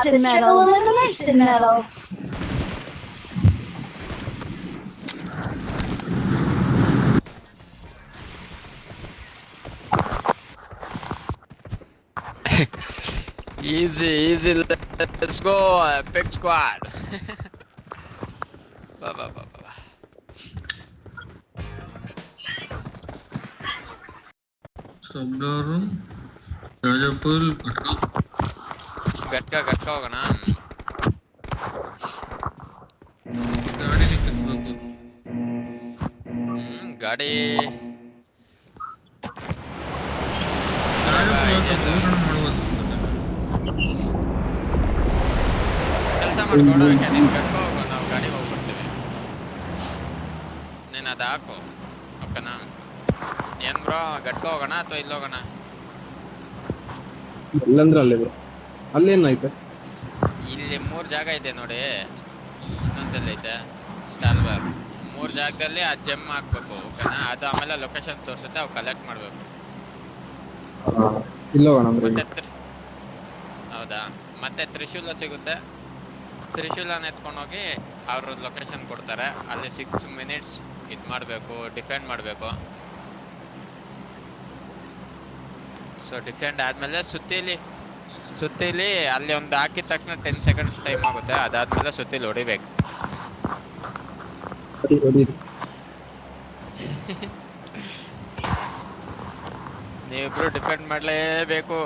triple elimination medal. Easy, let's go, big squad. Va. Sabdarum, Rajapur, gatka होगा ना गाड़ी नहीं सकता तो गाड़ी ಕೆಲಸ ಮಾಡ್ಕೊಂಡು ನೀನು ಗಟ್ಕ ಹೋಗೋ ನಾವು ಗಾಡಿಗೆ ಹೋಗ್ಬಿಡ್ತೀವಿ ನೀನು ಅದು ಹಾಕು ಓಕೆನಾ ಏನ್ ಬ್ರೋ ಗಟ್ಕ ಹೋಗೋಣ ಅಥವಾ ಇಲ್ಲಿ ಹೋಗೋಣ ಎಲ್ಲಂದ್ರೆ ಅಲ್ಲೇ ಬ್ರೋ ಅಲ್ಲೇನಾಯ್ತು ಇಲ್ಲಿ 3 ಜಾಗ ಇದೆ ನೋಡಿ ಇನ್ನೊಂದಲ್ಲಿ ಐತೆ ಸ್ಟಾಲ್ಬಾರ್ 3 ಜಾಗದಲ್ಲಿ ಆ ಜೆಮ್ ಹಾಕ್ಬೇಕು ಓಕೆನಾ ಅದು ಆಮೇಲೆ ಲೊಕೇಶನ್ ತೋರಿಸುತ್ತೆ ಅವು ಕಲೆಕ್ಟ್ ಮಾಡ್ಬೇಕು ಮತ್ತೆ ಹೌದಾ ಮತ್ತೆ ತ್ರಿಶೂಲ ಸಿಗುತ್ತೆ ತ್ರಿಶೂಲನ ಎತ್ಕೊಂಡು ಹೋಗಿ ಅವ್ರ ಲೊಕೇಶನ್ ಕೊಡ್ತಾರೆ ಅಲ್ಲಿ 6 ಮಿನಿಟ್ಸ್ ಇದು ಮಾಡಬೇಕು ಡಿಫೆಂಡ್ ಮಾಡಬೇಕು ಸೊ ಡಿಫೆಂಡ್ ಆದ್ಮೇಲೆ ಸುತ್ತಿಲಿ ಅಲ್ಲಿ ಒಂದು ಹಾಕಿದ ತಕ್ಷಣ 10 ಸೆಕೆಂಡ್ಸ್ ಟೈಮ್ ಆಗುತ್ತೆ ಅದಾದ್ಮೇಲೆ ಸುತ್ತಿಲಿ ಹೊಡಿಬೇಕು ನೀವಿಬ್ರು ಡಿಫೆಂಡ್ ಮಾಡಲೇಬೇಕು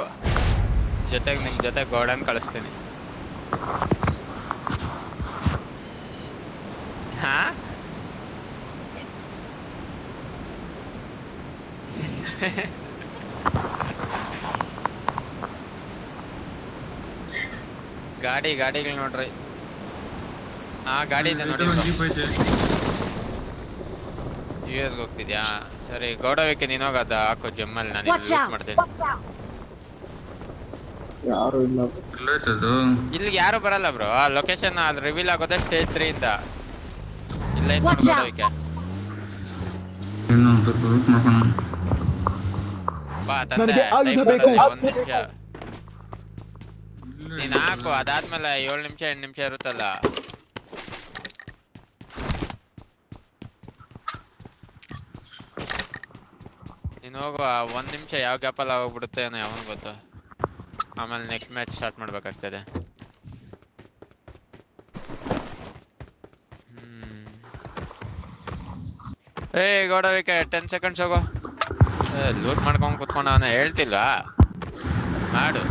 ಜೊತೆಗೆ ನಿಮ್ಮ ಜೊತೆ ಗೋಡನ್ ಕಳಿಸ್ತೀನಿ ಹಾ ಗಾಡಿಗಳು ನೋಡ್ರಿ ಹಾ ಗಾಡಿ ಇದೆ ನೋಡಿ ಯುಎಸ್ ಹೋಗ್ತಿದ್ಯಾ ಸರಿ ಗೌಡವಿಕೆ ನೀನು ಹೋಗದ ಹಾಕೋ ಜಮ್ಮಲ್ಲಿ ನಾನು ಲೂಟ್ ಮಾಡ್ತೀನಿ ಯಾರು ಇಲ್ಲ ಇಲ್ಲಿಗೆ ಯಾರು ಬರಲ್ಲ ಬ್ರೋ ಆ ಲೊಕೇಶನ್ ಅದು ರಿವೀಲ್ ಆಗೋದೇ ಸ್ಟೇಜ್ 3 ಇಂದ ಇಲ್ಲ ಐತೆ ಗೌಡವಿಕೆ ಬಾ ತಂದೆ ಒಂದು ನಿಮಿಷ ನೀನ್ ಹಾಕು ಅದಾದ್ಮೇಲೆ 7 ನಿಮಿಷ 8 ನಿಮಿಷ ಇರುತ್ತಲ್ಲ ನೀನ್ ಹೋಗುವ 1 ನಿಮಿಷ ಯಾವ ಗ್ಯಾಪಲ್ಲಿ ಹೋಗ್ಬಿಡುತ್ತೆ ಏನೋ ಯಾವನ್ ಗೊತ್ತು ಆಮೇಲೆ ನೆಕ್ಸ್ಟ್ ಮ್ಯಾಚ್ ಸ್ಟಾರ್ಟ್ ಮಾಡ್ಬೇಕಾಗ್ತದೆ ಏ ಗೌಡವಿಕೆ 10 ಸೆಕೆಂಡ್ಸ್ ಹೋಗೋ ಲೂಟ್ ಮಾಡ್ಕೊಂಡ್ ಕುತ್ಕೊಂಡು ಅವನ ಹೇಳ್ತಿಲ್ವಾ ಮಾಡು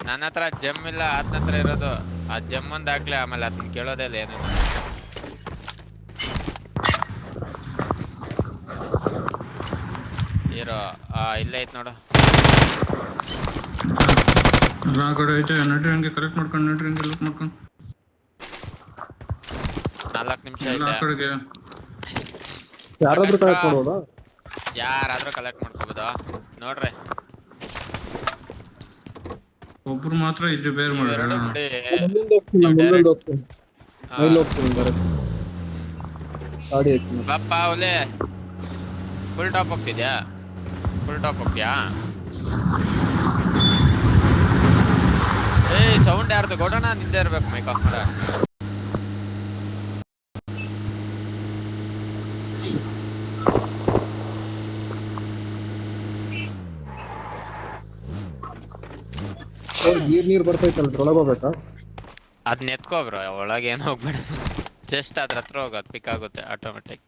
ನನ್ನ ಹತ್ರ ಜಮ್ ಇಲ್ಲ ಆತನ ಹತ್ರ ಇರೋದು ಆ ಜಮ್ ಒಂದ್ ಹಾಕ್ಲಿ ಆಮೇಲೆ ಅದನ್ನ ಕೇಳೋದೇ ಇಲ್ಲ ಏನು ಇರೋ ಇಲ್ಲೇ ಐತ್ ನೋಡು ಕರೆಕ್ಟ್ ಮಾಡ್ಕೊಂಡು ಲೂಟ್ ಮಾಡ್ಕೊಂಡು 4 ನಿಮಿಷ ಐತೆ ಯಾರಾದ್ರೂ ಕಲೆಕ್ಟ್ ಮಾಡ್ಕೋಬೋದಾ ನೋಡ್ರಿ ಒಬ್ರು ಮಾತ್ರ ಇದ್ರೆ ಬೇರೆ ಮಾಡೋಣ ಬಾಪ್ಪ ಅವಲೆ ಫುಲ್ ಟಾಪ್ ಹೋಗ್ತಿದ್ಯಾ ಫುಲ್ ಟಾಪ್ ಹೋಗ್ತೀಯಾ ಏಯ್ ಸೌಂಡ್ ಯಾರ್ದು ಕೊಡೋಣ ನಿಂದೆ ಇರ್ಬೇಕು ಮೈಕ್ ಆಫ್ ಮಾಡ ನೀರ್ ಬರ್ತೈತಲ್ಲ ಒಳಗೆ ಹೋಗ್ಬೇಕಾ ಅದನ್ನ ಎತ್ಕೋ ಬ್ರೋ ಒಳಗೆ ಏನು ಹೋಗ್ಬೇಡ ಜಸ್ಟ್ ಅದ್ರ ಹತ್ರ ಹೋಗೋದು ಪಿಕ್ ಆಗುತ್ತೆ ಆಟೋಮೆಟಿಕ್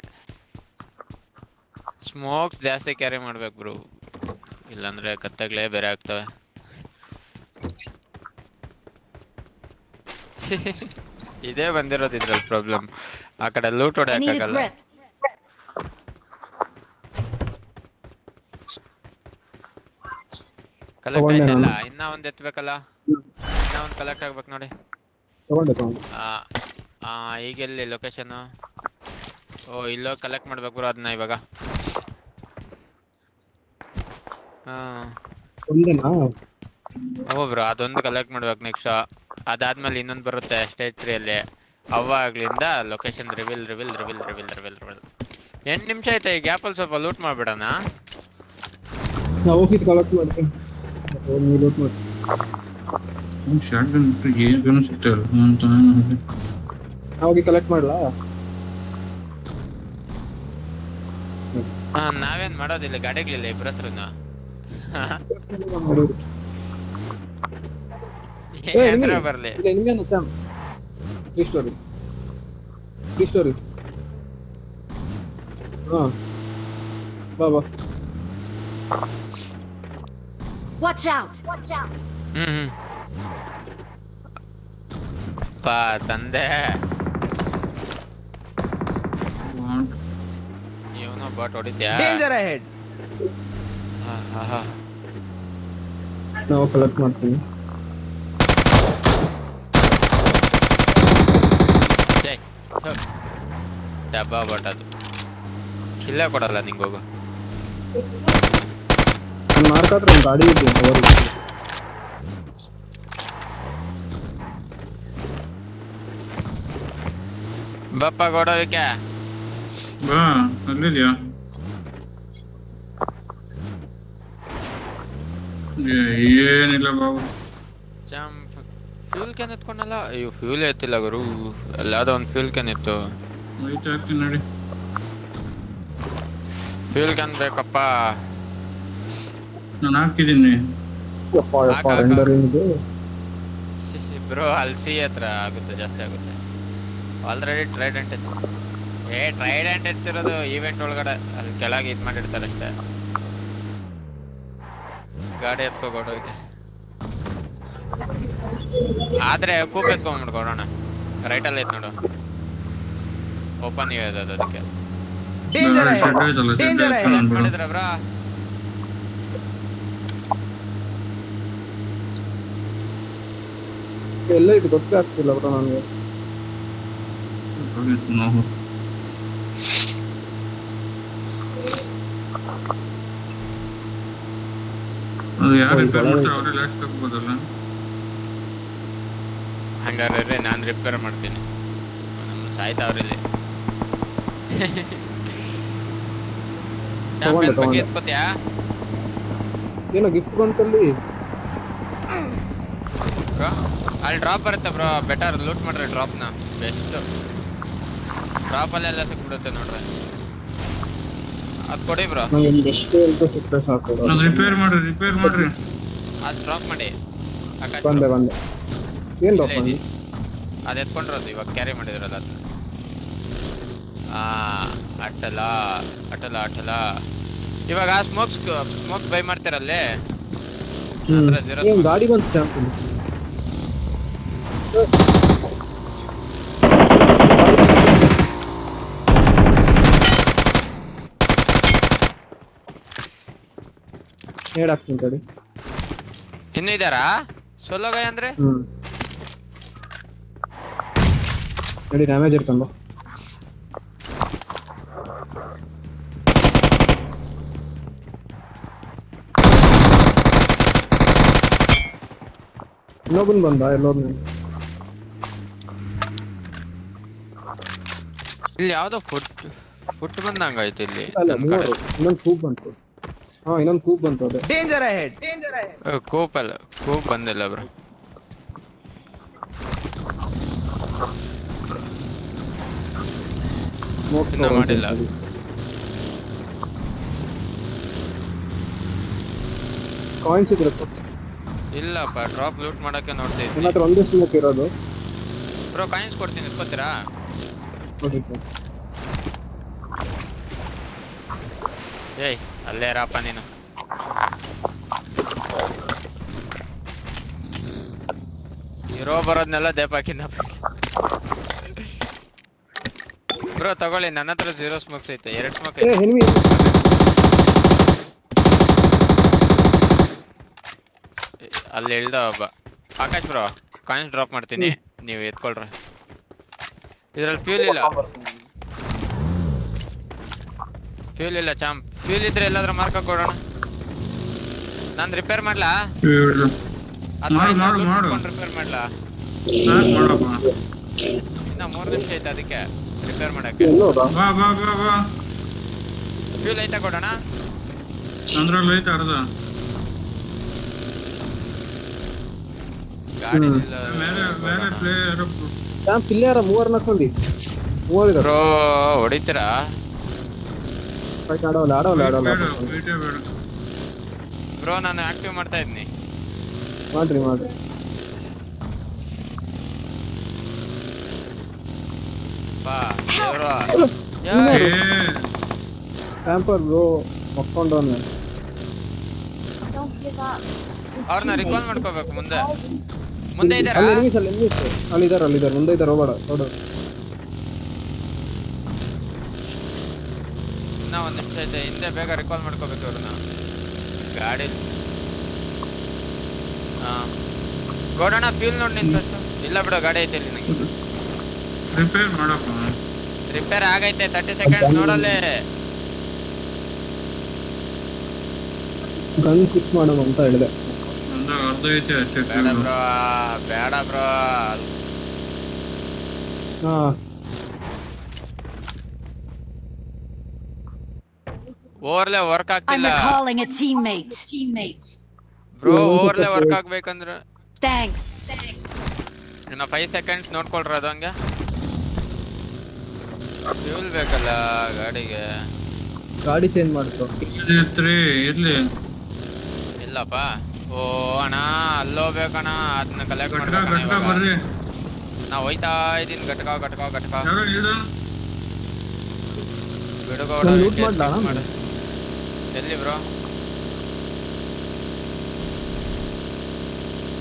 ಸ್ಮೋಕ್ ಜಾಸ್ತಿ ಕ್ಯಾರಿ ಮಾಡ್ಬೇಕು ಬ್ರೋ ಇಲ್ಲಾಂದ್ರೆ ಕತ್ತಗಳೇ ಬೇರೆ ಆಗ್ತವೆ ಇದೇ ಬಂದಿರೋದು ಇದ್ರಲ್ಲಿ ಪ್ರಾಬ್ಲಮ್ ಆ ಕಡೆ ಲೂಟ್ ಹೊಡೆಯಕ್ಕಾಗಲ್ಲ ಕಲೆಕ್ಟ್ ಆಯ್ತಲ್ಲ ಇನ್ನ ಒಂದ್ ಎತ್ಬೇಕಲ್ಲ ಇನ್ನ ಒಂದ್ ಕಲೆಕ್ಟ್ ಆಗ್ಬೇಕು ನೋಡಿ ಈಗೆಲ್ಲಿ ಲೊಕೇಶನ್ ಓ ಇಲ್ಲೋ ಕಲೆಕ್ಟ್ ಮಾಡ್ಬೇಕು ಬ್ರೋ ಅದನ್ನ ಇವಾಗ ಓ ಬ್ರೋ ಅದೊಂದು ಕಲೆಕ್ಟ್ ಮಾಡ್ಬೇಕು ನೆಕ್ಸ್ಟ್ ಅದಾದ್ಮೇಲೆ ಇನ್ನೊಂದು ಬರುತ್ತೆ ಸ್ಟೇಜ್ 3 ಅಲ್ಲಿ ಅವಾಗ್ಲಿಂದ ಲೊಕೇಶನ್ ರಿವೀಲ್ 8 ನಿಮಿಷ ಐತೆ ಈ ಗ್ಯಾಪಲ್ಲಿ ಸ್ವಲ್ಪ ಲೂಟ್ ಮಾಡ್ಬಿಡೋಣ ನೀವು ಲೂಟ್ ಮಾಡಿ. ಶಾರ್ಟ್ ಗನ್ ಏನು ಸಿಗ್ತಾಯಿಲ್ಲ ಅಂತ ಹೋಗಿ ಕಲೆಕ್ಟ್ ಮಾಡ್ಲಾ? ನಾವೇನ್ ಮಾಡೋದಿಲ್ಲ, ಗಾಡಿಗಳಿಲ್ಲ ಇಬ್ರ ಹತ್ರನು. ಎದ್ರ ಬರ್ಲಿ. ಇಲ್ಲ ನಿಮ್ಗೇನು ಚಾಮ್ ಸ್ಟೋರಿ ಹಾ ಬಾ ಬಾ. Watch out! ಹ್ಮ್ ಪಾ ತಂದೆ ಇವನು ಬಾಟ್ ಹೊಡಿತ್ಯಾ? ನಾವು ಕಲೆಕ್ಟ್ ಮಾಡ್ತೀವಿ. ಡಬ್ಬ ಬಾಟ್ ಅದು ಕಿಲ್ಲ ಕೊಡಲ್ಲ ನಿಂಗೋಗು. ನಾನು ಮಾರ್ಕಾದ್ರೆ ಒಂದು ಗಾಡಿ ಇದೆ ಅವರು. ಬಪ್ಪ ಕೊಡೋದಕ್ಕೆ ಬಾ ಅಲ್ಲಿದ್ಯಾ? ಏನಿಲ್ಲ ಬಾಬು. ಜಂಪ್ ಫ್ಯೂಲ್ ಕ್ಯಾನ್ ಎತ್ಕೊಂಡಲ್ಲ. ಅಯ್ಯೋ ಫ್ಯೂಲ್ ಎತ್ತಿಲ್ಲ ಗುರು, ಅಲ್ಲಾದ ಒಂದು ಫ್ಯೂಲ್ ಕ್ಯಾನ್ ಇತ್ತು. ವೈಟ್ ಹಾಕ್ತೀನಿ ನೋಡಿ. ಫ್ಯೂಲ್ ಕ್ಯಾನ್ ಬೇಕಪ್ಪ. ನಾನು ಹಾಕಿದ್ದೀನಿ. ಬ್ರೋ ಅಲ್ಸಿ ಹತ್ರ ಆಗುತ್ತೆ, ಜಾಸ್ತಿ ಆಗುತ್ತೆ. ಆಲ್ರೆಡಿ ಟ್ರೈಡೆಂಟ್ ಇತ್ತು. ಟ್ರೈಡೆಂಟ್ ಎತ್ತಿರೋದು ಈವೆಂಟ್ ಒಳಗಡೆ ಅಲ್ಲಿ ಕೆಳಗೆ ಇದು ಮಾಡಿರ್ತಾರೆ ಅಷ್ಟೇ. ಗಾಡಿ ಎತ್ಕೊಡೋಕೆ ಆದ್ರೆ ಕೂಪ್ ಎತ್ಕೊಂಡ್ಬಿಡ್ಕೊಡೋಣ. ರೈಟಲ್ಲಿ ಐತ್ ನೋಡು, ಓಪನ್ ಇದೆ ಅದಕ್ಕೆ. ಮಾಡಿದ್ರ ಬ್ರಾ? ಎಲ್ಲ ಇದು ಗೊತ್ತೇ ಆಗ್ತಿಲ್ಲ ಬ್ರೋ ನನಗೆ. ಅದು ಯಾರು ರಿಪೇರ್ ಮಾಡ್ತಾರೆ ಅವ್ರೆ ಲ್ಯಾಕ್ಸ್ ತಗೋಬೋದಲ್ಲ. ಹಂಗಾರೆ ನಾನು ರಿಪೇರ್ ಮಾಡ್ತೀನಿ. ನಮ್ಮ ಸಾಯ್ತಾವ್ರಿಲ್ಲಿ. ಚಾಂಪಿಯನ್ ಬಗ್ಗೆ ಎತ್ಕೋತ್ಯಾ? ಏನೋ ಗಿಫ್ಟ್ ಬಂತಲ್ಲಿ. ಬ್ರೋ ಅಲ್ಲಿ ಡ್ರಾಪ್ ಬರುತ್ತೆ ಬ್ರೋ, ಬೆಟರ್ ಲೂಟ್ ಮಾಡ್ರಿ ಡ್ರಾಪ್ನ. ಬೆಸ್ಟ್ ಡ್ರಾಪಲ್ಲೆಲ್ಲ ಸಿಕ್ಬಿಡುತ್ತೆ ನೋಡ್ರಿ. ಅದು ಕೊಡಿ ಬ್ರೋ. ನನಗೆ ಎಷ್ಟು ಅಂತ ಸಿಕ್ಕರೆ ಸಾಕು. ಅದು ರಿಪೇರ್ ಮಾಡ್ರಿ. ಅದು ಡ್ರಾಪ್ ಮಾಡಿ. ಬಂದೆ ಏನು ಡ್ರಾಪ್ ಮಾಡಿ? ಅದು ಎತ್ಕೊಂಡಿರೋದು ಇವಾಗ ಕ್ಯಾರಿ ಮಾಡಿದ್ರಲ್ಲ ಅದನ್ನ. ಅಟಲ ಇವಾಗ ಸ್ಮೋಕ್ ಬೈ ಮಾಡ್ತಿರಲ್ಲೇ. ಏನು ಗಾಡಿ ಬಂದು ಸ್ಟ್ಯಾಂಪ್ ಹೇಳಾಕ್ತೀನಿ ತಡಿ. ಇನ್ನು ಇದ್ದಾರಾ ಸೋಲೋ ಗೈ ಅಂದ್ರೆ? ನೋಡಿ ಡ್ಯಾಮೇಜ್ ಇರ್ತಾನ. ಇನ್ನೊಬ್ಬನ್ ಬಂದ ಎಲ್ಲೋರ್ನ. ಇಲ್ಲಿ ಯಾವ್ದೋ ಫುಟ್ ಬಂದಂಗಾಯ್ತು ಇಲ್ಲಿ. ಇನ್ನೊಂದು ಕೂಪ್ ಬಂತು. ಇನ್ನೊಂದು ಕೂಪ್ ಬಂತು. ಅದೇ ಕೂಪ್ ಬಂದಿಲ್ಲ ಬ್ರೋ. ಇನ್ನ ಮಾಡಿಲ್ಲ. ಕಾಯಿನ್ಸ್ ಇದ್ರೆ ಇಲ್ಲಪ್ಪ, ಡ್ರಾಪ್ ಲೂಟ್ ಮಾಡಕ್ಕೆ ನೋಡ್ತಿದ್ವಿ. ನನ್ನ ಹತ್ರ ಒಂದೇ ಸ್ಮೋಕ್ ಇರೋದು ಬ್ರೋ. ಕಾಯಿನ್ಸ್ ಕೊಡ್ತೀನಿ, ಎತ್ಕೋತೀರಾ? ಏಯ್ ಅಲ್ಲೇ ರಾಪ ನೀನು. ಇರೋ ಬರೋದ್ನೆಲ್ಲ ದೇಪಾಕಿಂದ ಬ್ರೋ ತಗೊಳ್ಳಿ. ನನ್ನ ಹತ್ರ 0 ಸ್ಮೋಕ್ಸ್ ಐತೆ, 2 ಸ್ಮೋಕ್ ಐತೆ. ಅಲ್ಲಿ ಇಳ್ದ ಒಬ್ಬ. ಆಕಾಶ್ ಬ್ರೋ ಕಾಯಿನ್ಸ್ ಡ್ರಾಪ್ ಮಾಡ್ತೀನಿ, ನೀವು ಎತ್ಕೊಳ್ರಿ. ಇದ್ರಲ್ಲಿ ಫ್ಯೂಲ್ ಇಲ್ಲ ಚಾಂಪ್. ಫ್ಯೂಲ್ ಇದ್ರೆ ಎಲ್ಲಾದ್ರೂ ಮಾರ್ಕ್ ಕೊಡೋಣ. ನಾನು ರಿಪೇರ್ ಮಾಡ್ಲಾ? ರಿಪೇರ್ ಮಾಡ್ಲಾ? ಇನ್ನ 3 ನಿಮಿಷ ಐತೆ, ಅದಕ್ಕೆ ರಿಪೇರ್ ಮಾಡಕ್ಕೆ. ಫ್ಯೂಲ್ ಐತಾ ಕೊಡೋಣ? ಗಾಡಿ ಮೇಲೆ ಪ್ಲೇಯರ್ ಕ್ಯಾಂಪ್ ಇಲ್ಲೇ ಯಾರ ಮೂವರ್ನ ಹಾಕೊಂಡಿ ಮೂವರಿದಾರ ಬ್ರೋ ಹೊಡಿತೀರಾ ಫೈಟ್ ಆಡೋಲ್ಲ ಬೇಡ ಬ್ರೋ ನಾನು ಆಕ್ಟಿವ್ ಮಾಡ್ತಾ ಇದ್ದೀನಿ ಮಾಡ್ರಿ ಬಾ ದೇವ್ರು ಕ್ಯಾಂಪರ್ ಬ್ರೋ ಮಕ್ಕೊಂಡವನ್ನ Don't give up. ಅವ್ರನ್ನ ರಿಕಾಲ್ ಮಾಡ್ಕೋಬೇಕು ಮುಂದೆ ಇದ್ದಾರಾ ಅಲ್ಲಿದ್ದಾರೆ ಮುಂದೆ ಇದ್ದಾರೆ ಹೋಗೋಣ ನೋಡು ಇನ್ನ ಒಂದ್ ನಿಮಿಷ ಐತೆ ಹಿಂದೆ ಬೇಗ ರಿಕಾಲ್ ಮಾಡ್ಕೋಬೇಕು ಅವ್ರನ್ನ ಗಾಡಿ ಗೋಡೋಣ ಫ್ಯೂಲ್ ನೋಡಿ ನಿನ್ ಫಸ್ಟ್ ಇಲ್ಲ ಬಿಡು ಗಾಡಿ ಐತೆ ಇಲ್ಲಿ ನಂಗೆ ರಿಪೇರ್ ಮಾಡಪ್ಪ ರಿಪೇರ್ ಆಗೈತೆ 30 ಸೆಕೆಂಡ್ಸ್ ನೋಡಲ್ಲೇ ಗನ್ ಫಿಕ್ಸ್ ಮಾಡೋಣ ಅಂತ ಹೇಳಿದೆ ಒಂದು ಅರ್ಧ ಐತೆ ಅಷ್ಟೇ ಬೇಡ ಬ್ರೋ ಹಾ ಓವರ್ಲೆ ವರ್ಕ್ I'm ಆಗ್ತಿಲ್ಲ recalling a teammate. Teammate. Bro overlay work ಆಗ್ಬೇಕಂದ್ರೆ Thanks. ಇನ್ನ 5 ಸೆಕೆಂಡ್ಸ್ ನೋಡ್ಕೊಳ್ರ ಅದು ಹಂಗೆ ಫ್ಯೂಲ್ ಬೇಕಲ್ಲ ಗಾಡಿಗೆ ಗಾಡಿ ಚೇಂಜ್ ಮಾಡ್ಕೊ ಇರ್ಲಿ ಇಲ್ಲಪ್ಪ ಓ ಅಣ್ಣ ಅಲ್ಲೋಗ್ಬೇಕಣ್ಣ ಅದನ್ನ ಕಲೆಕ್ಟ್ ಗಟ್ಕ ಮಾಡ್ಬೇಕು ಬರ್ರಿ ನಾ ಹೋಯ್ತಾ ಇದೀನಿ ಗಟ್ಕ ಯಾರೋ ಇಡ ಬಿಡುಗೋಡ ನಾನು loot ಮಾಡ್ಲಾ? ಎಲ್ಲಿ ಬ್ರೋ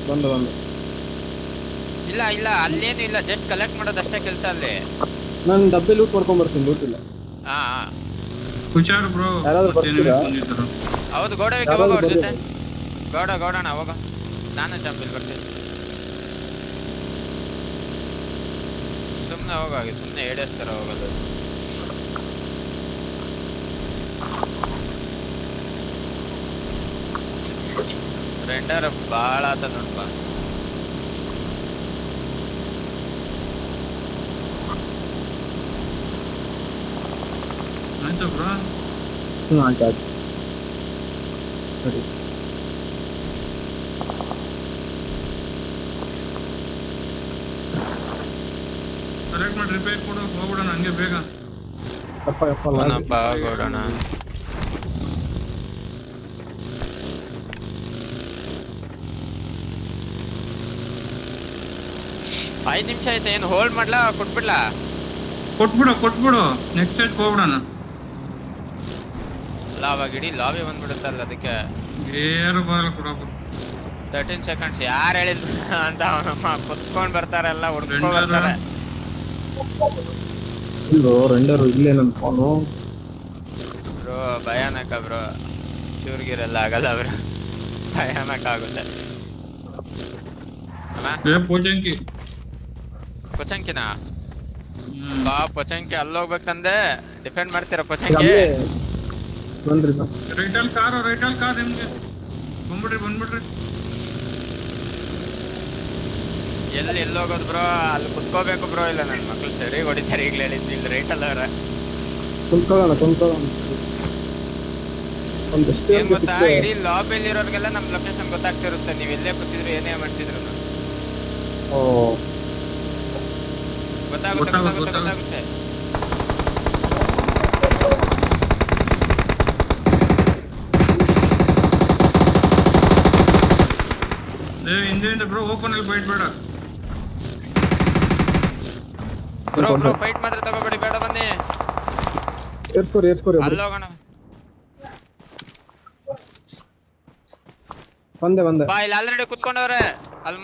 ಬಂದು ಇಲ್ಲ ಅಲ್ಲೇನು ಇಲ್ಲ ಜಸ್ಟ್ ಕಲೆಕ್ಟ್ ಮಾಡೋದಷ್ಟೇ ಕೆಲಸ ಅಲ್ಲಿ ನಾನು ಡಬ್ಬೆ ಲೂಟ್ ಮಾಡ್ಕೊಂಡ್ ಬರ್ತೀನಿ ಲೂಟ್ ಇಲ್ಲ ಹಾ ಹುಷಾರು ಬ್ರೋ ಯಾರಾದ್ರೂ ಬರ್ತೀರಾ? ಹೌದು ಗೌಡವಿಕೆ ಹೋಗೋ ಅವ್ರ ಜೊತೆ ಗೌಡಣ್ಣ ಹೋಗ ನಾನು ಚಂಪಿಲ್ ಬರ್ತೀನಿ ಸುಮ್ಮನೆ ಹೋಗಿ ಸುಮ್ಮನೆ ಏಡೇಸ್ತಾರ ಹೋಗೋದು ರೆಂಡರ್ ಭಾಳ ಆತ ನೋಡ್ಪ ಆಯ್ತಾ ಬ್ರೋ ಆಯ್ತು ಸರಿ ಕರೆಕ್ಟ್ ಮಾಡಿ ರಿಪೇರ್ ಕೊಡು ಹೋಗ್ಬಿಡೋಣ ಹಂಗೆ ಬೇಗ ಅವನಪ್ಪ ಗೌಡಣ್ಣ ಐದು ನಿಮಿಷ ಐತೆ ಏನು ಹೋಲ್ಡ್ ಮಾಡ್ಲಾ ಕೊಟ್ಬಿಡ್ಲಾ ಕೊಟ್ಬಿಡು ನೆಕ್ಸ್ಟ್ ಸೈಡ್ ಹೋಗ್ಬಿಡೋಣ ಅಲ್ಲ ಅವಾಗ ಇಡೀ ಲಾಬಿ ಬಂದ್ಬಿಡುತ್ತಲ್ಲ ಅದಕ್ಕೆ ಏರು ಬರಲ್ಲ ಕೊಡಪ್ಪ 13 ಸೆಕೆಂಡ್ಸ್ ಯಾರು ಹೇಳಿದ್ರು ಅಂತ ಅವನಮ್ಮ ಕುತ್ಕೊಂಡ್ ಬರ್ತಾರೆ ಎಲ್ಲ ಹುಡ್ಕೊ ಬರ್ತಾರೆ ರೆಂಡರ್ ಇಲ್ಲೇ ನನ್ನ ಫೋನು ಬ್ರೋ ಭಯಾನಕ ಬ್ರೋ ಚೂರ್ಗಿರೆಲ್ಲ ಆಗಲ್ಲ ಬ್ರೋ ಭಯಾನಕ ಆಗುತ್ತೆ ಪೊಚಂಕಿನ ಬಾ ಪೊಚಂಕಿ ಅಲ್ಲೋಗ್ಬೇಕಂದೆ ಡಿಫೆಂಡ್ ಮಾಡ್ತೀರಾ ಪೊಚಂಕಿ ರೈಟಲ್ ಕಾರ್ ನಿಮ್ಗೆ ಬಂದ್ಬಿಡ್ರಿ ಎಲ್ಲಿ ಹೋಗೋದು ಬ್ರೋ ಅಲ್ಲಿ ಕುತ್ಕೋಬೇಕು ಬ್ರೋ ಇಲ್ಲ ನನ್ನ ಮಕ್ಳು ಸರಿ ಹೊಡಿತಾರೆ ಈಗಲೇ ಹೇಳಿದ್ದು ಇಲ್ಲಿ ರೈಟಲ್ಲ ಏನ್ ಗೊತ್ತಾ ಇಡೀ ಲಾಬಿಯಲ್ಲಿ ಇರೋರ್ಗೆಲ್ಲ ನಮ್ ಲೊಕೇಶನ್ ಗೊತ್ತಾಗ್ತಿರುತ್ತೆ ನೀವ್ ಎಲ್ಲೇ ಕೂತಿದ್ರು ಏನೇ ಮಾಡ್ತಿದ್ರು ಗೊತ್ತಾಗುತ್ತೆ ಹಿಂದೆ ಬ್ರೋ ಓಪನ್ ಅಲ್ಲಿ ಫೈಟ್ ಬೇಡ ಬ್ರೋ ಫೈಟ್ ಮಾತ್ರ ತಗೋಬೇಡಿ ಬೇಡ ಬನ್ನಿ ಏರ್ಸ್ಕೋರಿ ಅಲ್ಲೋಗೋಣ ಬಂದೆ ಬಾ ಇಲ್ಲಿ ಆಲ್ರೆಡಿ ಕುತ್ಕೊಂಡವ್ರೆ ಅಲ್ಲಿ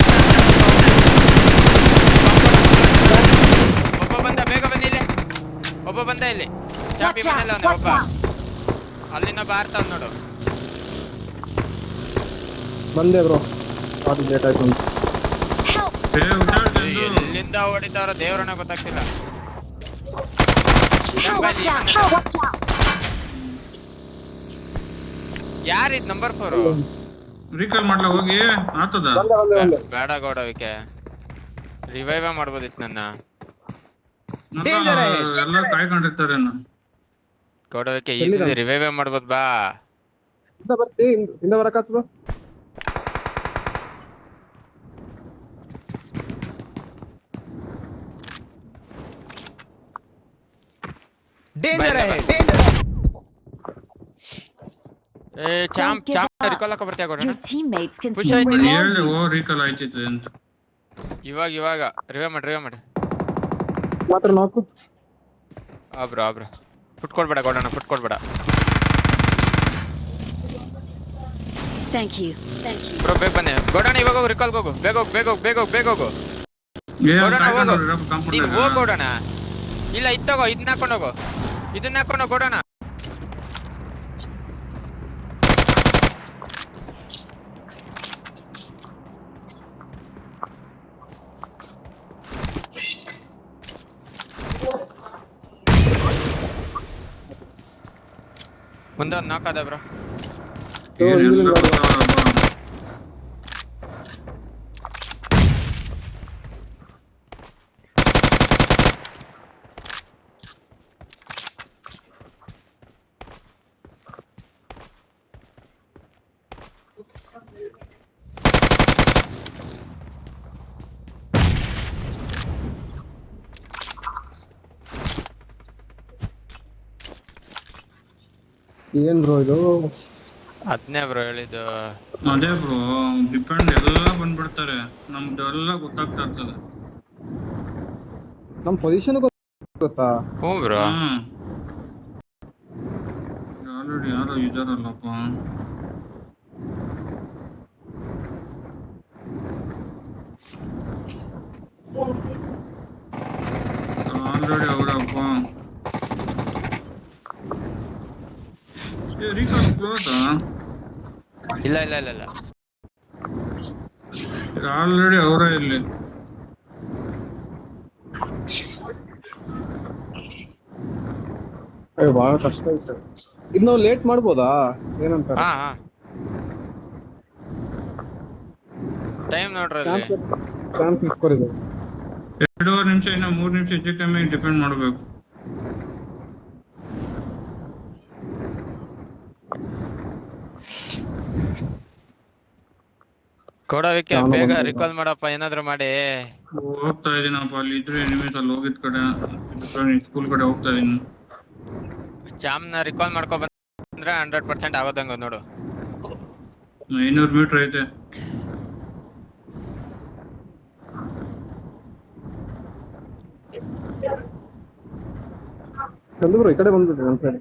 ಒಬ್ಬ ಬಂದ ಬೇಗ ಬನ್ನಿ ಇಲ್ಲಿ ಒಬ್ಬ ಬಂದ ಇಲ್ಲಿ ಚಾಪಿ ಮನೆಯಲ್ಲ ಅವನೇ ಒಬ್ಬ ಅಲ್ಲಿನ ಬಾರ್ತಾವ್ ನೋಡು ಬಂದೆ ಬ್ರೋ ಲೇಟ್ ಆಯ್ತು ಅಂತ ಎಲ್ಲಿಂದ ಹೊಡಿತಾವ್ರ ದೇವ್ರನ್ನ ಗೊತ್ತಾಗ್ತಿಲ್ಲ Watch out! ಯಾರಿದ್ ನಂಬರ್ 4 ರೀಕಾಲ್ ಮಾಡ್ಲಾ ಹೋಗಿ ಆತದ ಬೇಡ ಗೌಡವಿಕೆ ರಿವೈವ್ ಮಾಡ್ಬೋದಿತ್ತು ನನ್ನ ಎಲ್ಲ ಕಾಯ್ಕೊಂಡಿರ್ತಾರೆ ಗೌಡವಿಕೆ ಈಜಿ ರಿವೈವ್ ಮಾಡ್ಬೋದು ಬಾ ಬರ್ತಿ ಹಿಂದೆ ಬರಕಾಗ್ತದ डेंजर Bye, है bye. डेंजर ಏ champ give champ up. Recall ಹಾಕೋ ಬರ್ತೀಯ Your ಕೊಡೋಣ teammates can Push still ಆಯ್ತು recall ಹೇಳ್ದೆ you. ಓ ರೀಕಾಲ್ ಆಯ್ತಿತ್ತು ಅಂತ. ಇವಾಗ ರಿವೇ ಮಾಡಿ ಮಾತ್ರ ನಾಲ್ಕು ಬ್ರೋ ಫುಟ್ ಕೊಡ್ಬೇಡ ಕೊಡೋಣ ಫುಟ್ ಕೊಡ್ಬೇಡ Thank you. ಬ್ರೋ ಬೇಗ ಬನ್ನಿ ಕೊಡೋಣ ಇವಾಗ ಹೋಗು ರಿಕಾಲ್ ಹೋಗು ಬೇಗ ಹೋಗು ಕೊಡೋಣ ಹೋಗು ನೀನು ಹೋಗ್ ಕೊಡೋಣ ಇಲ್ಲ ಇತ್ತೋಗೋ ಇದನ್ನ ಹಾಕೊಂಡೋಗು ಇದನ್ನ ಹಾಕೊಂಡೋಗು ಕೊಡೋಣ ಮುಂದೆ ಒಂದು ನಾಕ್ ಅದ ಬ್ರೋ ಏನೆಲ್ಲ ಗೊತ್ತಾಗಲ್ಲಪ್ಪ. ಏನ್ ಬ್ರೋ ಇದು ಅದನ್ನೇ ಬ್ರೋ ಹೇಳಿದ್ದು ಅದೇ ಬ್ರೋ ಡಿಪೆಂಡ್ ಎಲ್ಲ ಬಂದ್ಬಿಡ್ತಾರೆ ನಮ್ದು ಎಲ್ಲ ಗೊತ್ತಾಗ್ತಾ ಇರ್ತದೆ. ನಮ್ ಪೊಸಿಷನ್ ಗೊತ್ತಾ? ಹ್ಞೂ ಬ್ರೋ ಆಲ್ರೆಡಿ ಯಾರೋ ಇದಾರಲ್ಲಪ್ಪ. ಆಲ್ರೆಡಿ ಅವರಪ್ಪ ರೀಕಾಲ್ ಕ್ಲೋಸಾ? ಇಲ್ಲ ಆಲ್ರೆಡಿ ಅವರ ಇಲ್ಲಿ ಅಯ್ಯೋ ಬಹಳ ಕಷ್ಟ ಐತೆ. ಇದ್ ನಾವು ಲೇಟ್ ಮಾಡ್ಬೋದಾ ಏನಂತ? ಹಾ ಟೈಮ್ ನೋಡ್ರಿ ಅಲ್ಲಿ ಚಾನ್ಸ್ ಇಟ್ಕೊರಿದೆ 2.5 ನಿಮಿಷ ಇನ್ನ 3 ನಿಮಿಷ ಹೆಚ್ಚು ಕಮ್ಮಿ ಡಿಪೆಂಡ್ ಮಾಡಬೇಕು. ಕೊಡೋದಕ್ಕೆ ಬೇಗ ರಿಕಾಲ್ ಮಾಡಪ್ಪ ಏನಾದ್ರು ಮಾಡಿ ಹೋಗ್ತಾ ಇದೀನಪ್ಪ ಅಲ್ಲಿ ಇದ್ರೆ ನಿಮಿಷ ಅಲ್ಲಿ ಹೋಗಿದ್ ಕಡೆ ಸ್ಕೂಲ್ ಕಡೆ ಹೋಗ್ತಾ ಇದೀನಿ. ಚಾಮ್ನ ರಿಕಾಲ್ ಮಾಡ್ಕೊ ಬಂದ್ರೆ 100% ಆಗೋದಂಗ ನೋಡು 500 ಮೀಟರ್ ಐತೆ. ಚಂದ್ರು ಈ ಕಡೆ ಬಂದ್ಬಿಟ್ರಿ ನಮ್ ಸೈಡ್.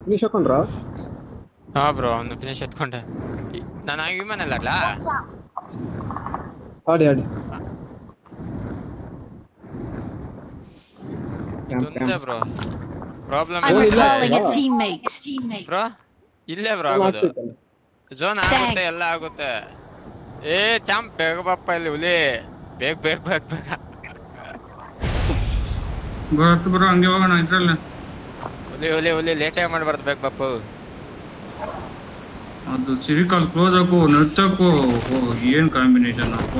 ಫಿನಿಶ್ ಹಾಕೊಂಡ್ರಾ? ಹಾ ಬ್ರೋ ಅವ್ನು ಫಿನಿಶ್ ಎತ್ಕೊಂಡೆ ನಾನು ವಿಮಾನ ಅಲ್ಲ ಆಡಿ ಇದೊಂದೇ bro problem I'm Oh, recalling a yeah. teammate. Bro ಇಲ್ಲೇ ಬ್ರೋ ಆಗೋದು ಜೋನ್ ಆಗುತ್ತೆ ಎಲ್ಲ ಆಗುತ್ತೆ ಏ ಚಾಂಪ್ ಬೇಗ ಬಾಪ್ಪ ಇಲ್ಲಿ ಹುಲಿ ಬೇಗ ಬರೋ ಹಂಗೆ ಹೋಗೋಣ ಇದ್ರಲ್ಲೇ. ಹುಲಿ ಲೇಟಾಗಿ ಮಾಡ್ಬಾರ್ದು ಬೇಗ ಬಾಪು ಅದು ಸಿರಿಕಾಲ್ ಕ್ಲೋಸ್ ಹಾಕು ನರ್ತಕ್ಕೂ ಏನ್ ಕಾಂಬಿನೇಷನ್ ಅಪ್ಪ.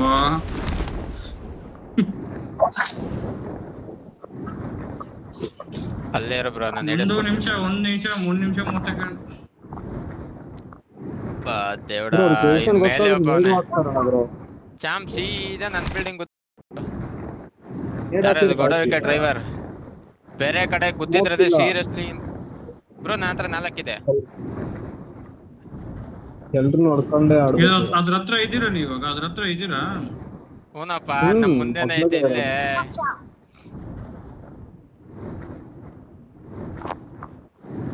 ಅಲ್ಲೇ ಇರೋ ಬ್ರೋ ನಾನು 1 ನಿಮಿಷ 3 ನಿಮಿಷ 30 ಸೆಕೆಂಡ್. ದೇವಡ ಪೊಸಿಷನ್ ಮೇಲೆ ಗೊತ್ತಾದ್ರೆ ಒಬ್ಬ ಚಾಂಪ್ ಸೀದಾ ನನ್ನ ಬಿಲ್ಡಿಂಗ್ ಗೊಡವಿಕೆ ಡ್ರೈವರ್ ಬೇರೆ ಕಡೆ ಗುದ್ದಿದ್ರೆ ಸೀರಿಯಸ್ಲಿ ಬ್ರೋ ನನ್ನ ಹತ್ರ 4 ಇದೆ ಎಲ್ರು ನೋಡ್ಕೊಂಡೆ ಅದ್ರ ಹತ್ರ ಇದ್ದೀರಾ ನೀವು ಇವಾಗ? ಅದ್ರ ಹತ್ರ ಇದ್ದೀರಾ? ಹೂನಪ್ಪ ನಮ್ಮ ಮುಂದೆನೆ ಐತೆ ಇಲ್ಲೇ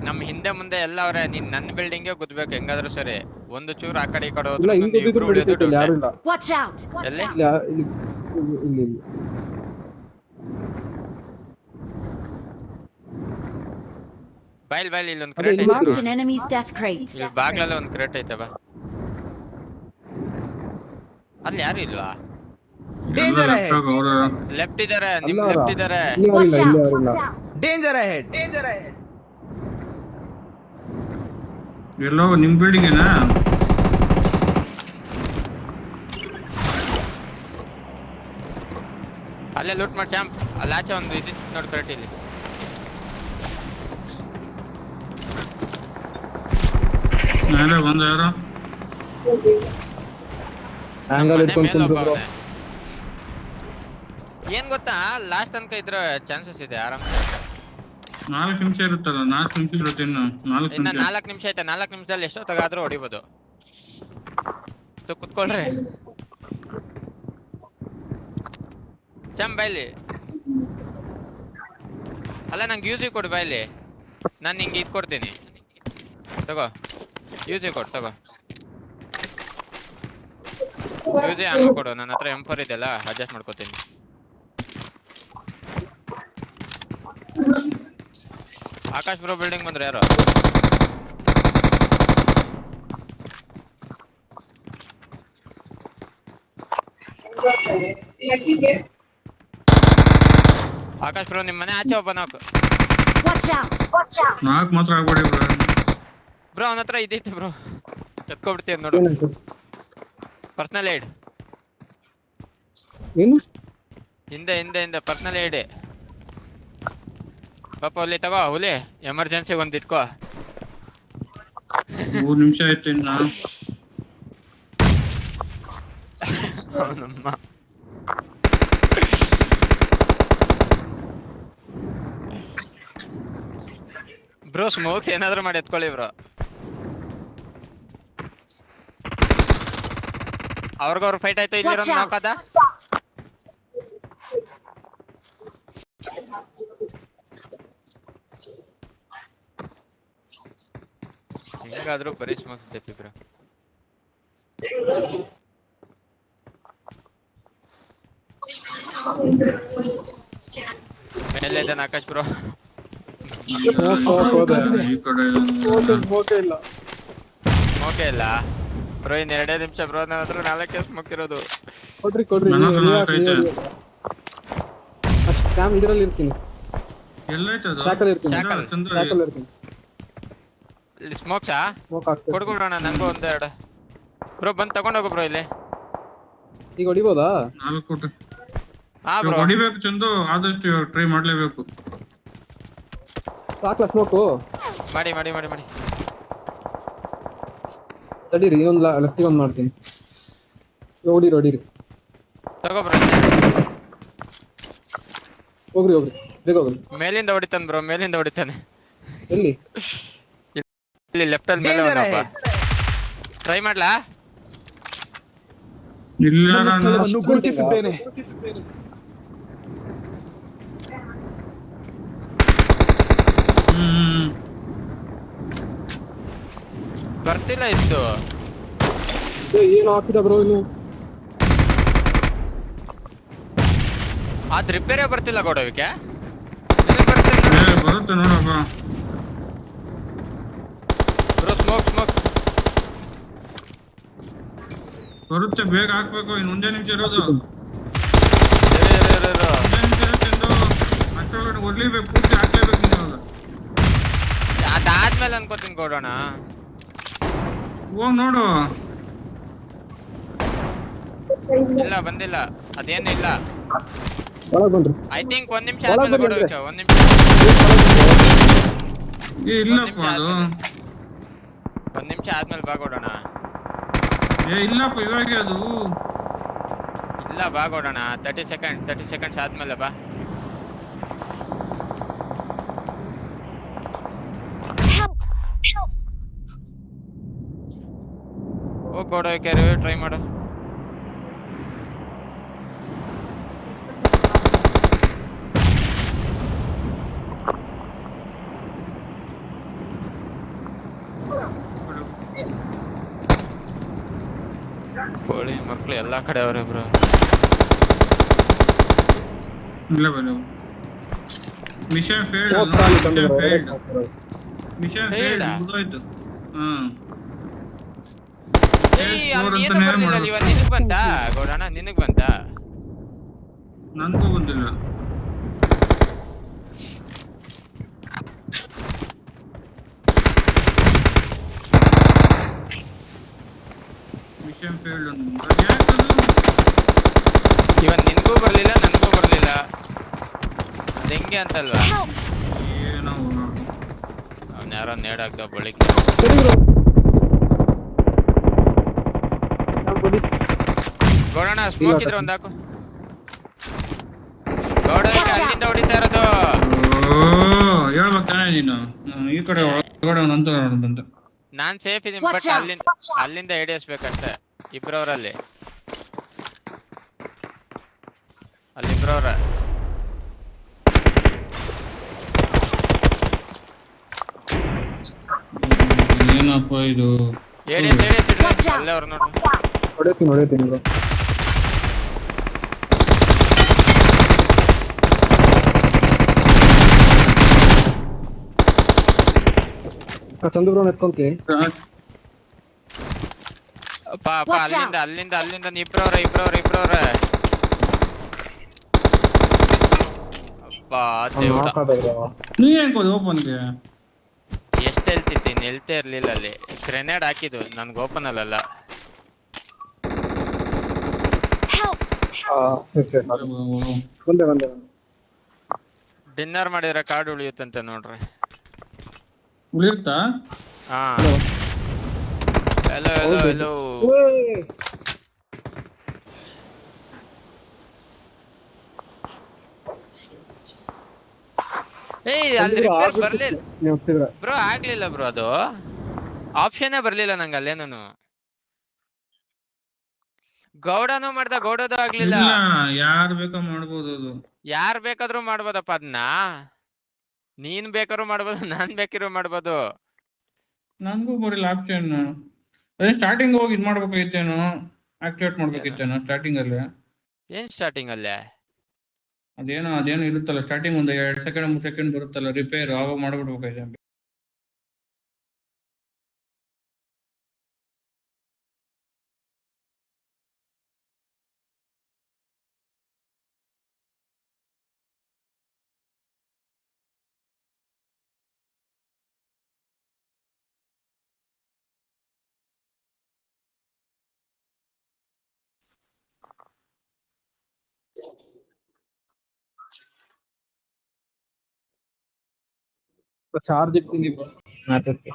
ನಮ್ಮ ಹಿಂದೆ ಮುಂದೆ ಎಲ್ಲ ಅವ್ರೆ ನೀನ್ ನನ್ನ ಬಿಲ್ಡಿಂಗ್ಗೆ ಗುದ್ಬೇಕು ಹೆಂಗಾದ್ರೂ ಸರಿ ಒಂದು ಚೂರು ಆ ಕಡೆ ಈ ಕಡೆ ಇಲ್ಲ ಹೋದ್ರೆ ಹಿಂಗ್ ಗುದ್ದಿದ್ರು ಬಿಡ್ತಿತ್ತು ಯಾರು ಇಲ್ಲ. Watch out. ಎಲ್ಲಿ ಇಲ್ಲಿ ಬಾಯ್ಲ್ ಇಲ್ಲೊಂದು ಅದೇ ಕ್ರೇಟ್ ಇಲ್ಲಿ ಐತೆ Marked an enemy's death crate. ಇಲ್ಲಿ ಬಾಗ್ಲಲ್ಲಿ ಒಂದು ಕ್ರೇಟ್ ಐತೆ ಬಾ ಅಲ್ಲಿ ಯಾರು ಇಲ್ವಾ डेंजर है ಲೆಫ್ಟ್ ಇದಾರೆ ನಿಮ್ ಅಲ್ಲ ಲೆಫ್ಟ್ ಇದಾರೆ ಇಲ್ಲಿ ಯಾರು Watch ಇಲ್ಲ ಇಲ್ಲಿ out. ಯಾರು ಇಲ್ಲ. डेंजर है ಎಲ್ಲೋ ನಿಮ್ ಬಿಲ್ಡಿಂಗ್ ಏನಾ? ಅಲ್ಲೇ ಲೂಟ್ ಮಾಡಿ ಚಾಂಪ್ ಅಲ್ಲಿ ಆಚೆ ಒಂದು ಇದು ನೋಡಿ ಕ್ರೇಟ್ ಇಲ್ಲಿ ಮೇಲೆ ಬಂದ ಯಾರೋ ಆಂಗಲ್ ಮನೆ ಇಟ್ಕೊಂಡು ಮೇಲೆ ಒಬ್ಬ ಕುಂತಿದ್ರು. ಅವ್ನೆ. ಏನ್ ಗೊತ್ತಾ ಲಾಸ್ಟ್ ತನಕ ಇದ್ರ ಚಾನ್ಸಸ್ ಇದೆ ಆರಾಮ್. 4 ನಿಮಿಷ ಇರುತ್ತಲ್ಲ, 4 ನಿಮಿಷ ಇರುತ್ತೆ ಇನ್ನು 4 ಇನ್ನ ನಿಮಿಷ. 4 ನಿಮಿಷ ಐತೆ. 4 ನಿಮಿಷದಲ್ಲಿ ಎಷ್ಟೊತ್ತಾಗಾದ್ರೂ ಹೊಡಿಬೋದು. ಕುತ್ಕೊಳ್ರಿ ಚಮ್ ಬೈಲಿ. ಅಲ್ಲ ನಂಗೆ ಯೂಸಿ ಕೊಡು ಬಾಯ್ಲಿ, ನಾನು ನಿಂಗೆ ಇದು ಕೊಡ್ತೀನಿ ತಗೋ. ಯೂಸಿ ಕೊಡು ತಗೋ. ಯೂಸಿ ಆಮ ಕೊಡು, ನನ್ನ ಹತ್ರ M4 ಇದೆಯಲ್ಲ ಅಡ್ಜಸ್ಟ್ ಮಾಡ್ಕೋತೀನಿ. ಆಕಾಶ್ ಬ್ರೋ ಬಿಲ್ಡಿಂಗ್ ಬಂದ್ರೆ ಯಾರು? ಆಕಾಶ್ ಬ್ರೋ ನಿಮ್ಮ ಮನೆ ಆಚೆ ಒಬ್ಬ ನಾಕು. Watch out! 4 ಮಾತ್ರ ಆಗ್ಬೇಡಿ ಬ್ರೋ ಅವನ ಹತ್ರ ಇದೈತೆ ಬ್ರೋ, ಎತ್ಕೊಬಿಡ್ತೀಯ ನೋಡು. ಏನಂತ ಪರ್ಸನಲ್ ಏಡ್ ಏನು ಹಿಂದೆ ಹಿಂದೆ ಹಿಂದೆ ಪರ್ಸನಲ್ ಏಡ್. ಪಾಪ ಹುಲಿ ತಗೋ, ಹುಲಿ ಎಮರ್ಜೆನ್ಸಿ ಒಂದ್ ಇಟ್ಕೋ. 3 ನಿಮಿಷ ಆಯ್ತು ಇನ್ನ. ಅವನಮ್ಮ ಬ್ರೋ ಸ್ಮೋಕ್ಸ್ ಏನಾದ್ರು ಮಾಡಿ ಎತ್ಕೊಳ್ಳಿ ಬ್ರೋ. ಅವ್ರಿಗವ್ರು ಫೈಟ್ ಆಯ್ತು, ಇಲ್ಲಿ ನೋಕದ ಹೆಂಗಾದ್ರೂ ಬರೀ ಸ್ಮೋಕ್ಸ್ ತೆಪ್ಪಿ ಬ್ರೋ. ಮೇಲೆ ಇದ್ದಾನೆ ಆಕಾಶ್ ಬ್ರೋ. ಈ ಕಡೆ ಇಲ್ಲ ಓಕೆ ಇಲ್ಲ ಬ್ರೋ, ಇನ್ 2 ನಿಮಿಷ ಬ್ರೋ. ನನ್ನ ಹತ್ರ 4 ಸ್ಮೋಕ್ ಇರೋದು. ಕೊಡ್ರಿ ನನ್ನ ಹತ್ರ 4 ಐತೆ. ಅಷ್ಟು ಸ್ಕ್ಯಾಮ್ ಇದರಲ್ಲಿ ಇರ್ತೀನಿ, ಎಲ್ಲೈತೆ ಅದು? ಶಾಕಲ್ ಇರ್ತೀನಿ, ಶಾಕಲ್. ಶಾಕಲ್ ಇರ್ತೀನಿ. ಇಲ್ಲಿ ಸ್ಮೋಕ್ಸಾ ಸ್ಮೋಕ್ ಆಗ್ತದೆ. ಕೊಡ್ಕೊಡೋಣ ನಂಗೂ 1-2 ಬ್ರೋ. ಬಂದ್ ತಗೊಂಡೋಗು ಬ್ರೋ ಇಲ್ಲಿ. ಈಗ ಹೊಡಿಬೋದಾ? 4 ಕೊಟ್ಟು ಹಾ ಬ್ರೋ ಹೊಡಿಬೇಕು ಚಂದು, ಆದಷ್ಟು ಟ್ರೈ ಮಾಡ್ಲೇಬೇಕು. ಸಾಕ್ಲಾ ಸ್ಮೋಕು? ಮಾಡಿ ಮಾಡಿ ಮಾಡಿ ಮಾಡಿ. ತಡೀರಿ, ಇನ್ನೊಂದು ಲೆಫ್ಟಿಗೆ ಒಂದು ಮಾಡ್ತೀನಿ. ಹೊಡೀರಿ ಹೊಡೀರಿ, ತಗೋ ಬ್ರೋ. ಹೋಗ್ರಿ ಹೋಗ್ರಿ, ಬೇಗ ಹೋಗ್ರಿ. ಮೇಲಿಂದ ಹೊಡಿತಾನೆ ಬ್ರೋ, ಮೇಲಿಂದ ಹೊಡಿತಾನೆ. ಎಲ್ಲಿ? ಇಲ್ಲಿ ಲೆಫ್ಟ್ ಅಲ್ಲಿ ಮೇಲೆ ಅವನೊಬ್ಬ. ಟ್ರೈ ಮಾಡ್ಲಾ? ಇಲ್ಲ ನನ್ನ ಸ್ಥಳವನ್ನು ಗುರುತಿಸಿದ್ದೇನೆ. ಬರ್ತಿಲ್ಲ ಇತ್ತು. ಏನು ಹಾಕಿದ ಬ್ರೋ ಇನ್ನು? ಅದ್ ರಿಪೇರಿ ಬರ್ತಿಲ್ಲ ಕೊಡೋವಿಕೆ. ಬರುತ್ತೆ ನೋಡಪ್ಪ ಬ್ರೋ ಸ್ಮೋಕ್ ಸ್ಮೋಕ್ ಬರುತ್ತೆ, ಬೇಗ ಹಾಕ್ಬೇಕು. ಇನ್ನು 1 ನಿಮಿಷ ಇರೋದು. ಇರು. 1 ನಿಮಿಷ ಇರುತ್ತೆ ಎಂದು ಅಷ್ಟೊಳಗಡೆ ಹೊಡ್ಲೇಬೇಕು, ಪೂರ್ತಿ ಹಾಕ್ಲೇಬೇಕು ನೀನು. ಅದಾದ್ಮೇಲೆ ಅನ್ಕೋತೀನಿ ಕೊಡೋಣ. ಹೋಗ್ ನೋಡು. ಇಲ್ಲ ಬಂದಿಲ್ಲ, ಅದೇನು ಇಲ್ಲ. ಒಳಗೆ ಬನ್ರಿ. ಐ ಥಿಂಕ್ 1 ನಿಮಿಷ ಆದ್ಮೇಲೆ ಕೊಡೋಕೆ. 1 ನಿಮಿಷ ಇಲ್ಲಪ್ಪ ಅದು. 1 ನಿಮಿಷ ಆದ್ಮೇಲೆ ಬಾಗೋಡೋಣ. ಇಲ್ಲಪ್ಪ ಇವಾಗ ಅದು. ಇಲ್ಲ ಬಾಗೋಡೋಣ. 30 ಸೆಕೆಂಡ್ಸ್ ಆದ್ಮೇಲೆ ಬಾ. ಹೋಗ್ ಕೊಡೋಕೆ ಟ್ರೈ ಮಾಡು. ಕೋಳಿ ಮಕ್ಳು ಎಲ್ಲಾ ಕಡೆ ಅವ್ರೆ ಬ್ರೋ. ಇಲ್ಲ ಬರೋ ಮಿಷನ್ ಫೇಲ್ಡ್. ಮಿಷನ್ ಫೇಲ್ಡ್ ಮುಗಿದೋಯ್ತು. ನಿನಗ್ ಬಂತಾ ಗೌಡಣ್ಣ? ನಿನಗ್ ಬಂತಾ? ನನ್ಗೂ ಬಂದಿಲ್ಲ. ಮಿಷನ್ ಫೇಲ್ಡ್ ಇವನ್ ನಿನ್ಗೂ ಬರ್ಲಿಲ್ಲ ನನ್ಗೂ ಬರ್ಲಿಲ್ಲ. ಹೆಂಗೆ ಅಂತಲ್ವಾ? ಏನೋ ಅವ್ನ ಯಾರೋ ನೇಡಾಕ್ದ ಬಳಿಕ. ಗೌಡಣ್ಣ ಸ್ಮೋಕ್ ಇದ್ರೆ ಒಂದ್ ಹಾಕು. ಗೌಡನಿಗೆ ಅಲ್ಲಿಂದ ಹೊಡಿತಾ ಇರೋದು. ಓ ಹೇಳ್ಬೇಕು ತಾನೇ ನೀನು. ಈ ಕಡೆ ಒಳಗಡೆ ಒಂದು ಅಂತ ಬಂತ. ನಾನ್ ಸೇಫ್ ಇದೀನಿ, Watch ಬಟ್ out. ಅಲ್ಲಿಂದ ಹಿಡಿಯಸ್ಬೇಕಷ್ಟೇ. ಇಬ್ರವ್ರಲ್ಲಿ ಅಲ್ಲಿಬ್ರವ್ರ. ಏನಪ್ಪ ಇದು? ಹಿಡಿಯಸ್ ಇಡ್ರಿ, Watch out. ಅಲ್ಲೇ ಅವ್ರು ನೋಡ್ರಿ. ಹೊಡಿತೀನಿ ಬ್ರೋ. ಚಂದು ಬ್ರೋ ಎತ್ಕೊಂತಿ. ಪಾಪ Watch ಅಲ್ಲಿಂದ ಇಬ್ರವ್ರ. ಅಪ್ಪಾ ದೇವ್ರ, ನೀ ಹೆಂಗ್ ಓಪನ್ಗೆ? ಎಷ್ಟ್ ಹೇಳ್ತಿದ್ದೀನಿ, ಹೇಳ್ತೇ ಇರ್ಲಿಲ್ಲ. ಅಲ್ಲಿ ಗ್ರೆನೇಡ್ ಹಾಕಿದ್ದು ನನ್ಗೆ ಓಪನ್ ಅಲ್ಲಲ್ಲ. Help. ಬಂದೆ. ಡಿನ್ನರ್ ಮಾಡಿದ್ರೆ ಕಾರ್ಡ್ ಉಳಿಯುತ್ತಂತೆ ನೋಡ್ರಿ. ಉಳಿಯುತ್ತಾ? ಹಾ, hello. ಏಯ್ ಅಲ್ಲಿ ರಿಪೇರ್ ಬರ್ಲಿಲ್ಲ ನೀವು ಹೋಗ್ತಿದ್ರ ಬ್ರೋ, ಆಗ್ಲಿಲ್ಲ ಬ್ರೋ, ಅದು ಆಪ್ಷನ್ ಬರ್ಲಿಲ್ಲ ನಂಗೆ ಅಲ್ಲೇನು. ಗೌಡನು ಮಾಡ್ದ, ಗೌಡದು ಆಗ್ಲಿಲ್ಲ. ಇಲ್ಲ, ಯಾರು ಬೇಕಾ ಮಾಡ್ಬೋದು ಅದು. ಯಾರ್ ಬೇಕಾದ್ರೂ ಮಾಡ್ಬೋದಪ್ಪ ಅದನ್ನ. ನೀನ್ ಬೇಕಾದ್ರೂ ಮಾಡ್ಬೋದು, ನಾನ್ ಬೇಕಿರೋ ಮಾಡ್ಬೋದು. ನನ್ಗೂ ಬರಿಲ್ಲ ಆಪ್ಷನ್. ಅದೇ ಸ್ಟಾರ್ಟಿಂಗ್ ಹೋಗಿ ಇದ್ ಮಾಡ್ಬೇಕಾಗಿತ್ತೇನೋ, ಆಕ್ಟಿವೇಟ್ ಮಾಡ್ಬೇಕಿತ್ತೇನೋ ಸ್ಟಾರ್ಟಿಂಗ್ ಅಲ್ಲಿ. ಏನ್ ಸ್ಟಾರ್ಟಿಂಗ್ ಅಲ್ಲೇ? ಅದೇನೋ ಇರುತ್ತಲ್ಲ ಸ್ಟಾರ್ಟಿಂಗ್ ಒಂದು 2 ಸೆಕೆಂಡ್ 3 ಸೆಕೆಂಡ್ ಬರುತ್ತಲ್ಲ ರಿಪೇರ್, ಆವಾಗ ಮಾಡ್ಬಿಡ್ಬೇಕಾಗಿದೆ. ಚಾರ್ಜ್ ಇರ್ತೀನಿ ಮ್ಯಾಚಸ್ಗೆ.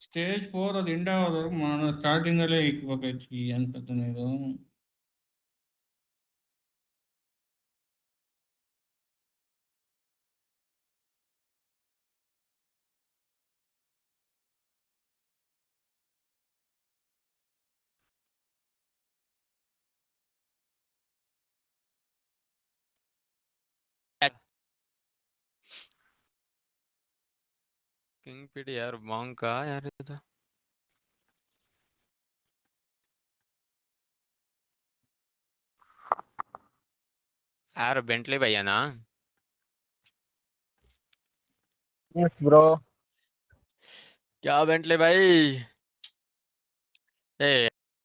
ಸ್ಟೇಜ್ 4 ಅದು ಎಂಡ್ ಆಗೋದವ್ರು ಸ್ಟಾರ್ಟಿಂಗ್ ಅಲ್ಲೇ ಇಕ್ಬೇಕಾಯ್ತು ಅಂತ ಇದು. ಕಿಂಗ್ ಪಿಡಿ ಯಾರು? ಬಾಂಕ ಯಾರಿದು? ಯಾರು? ಬೆಂಟ್ಲಿ ಭಯ್ಯನಾ? Yes bro. क्या बेंटली भाई? ए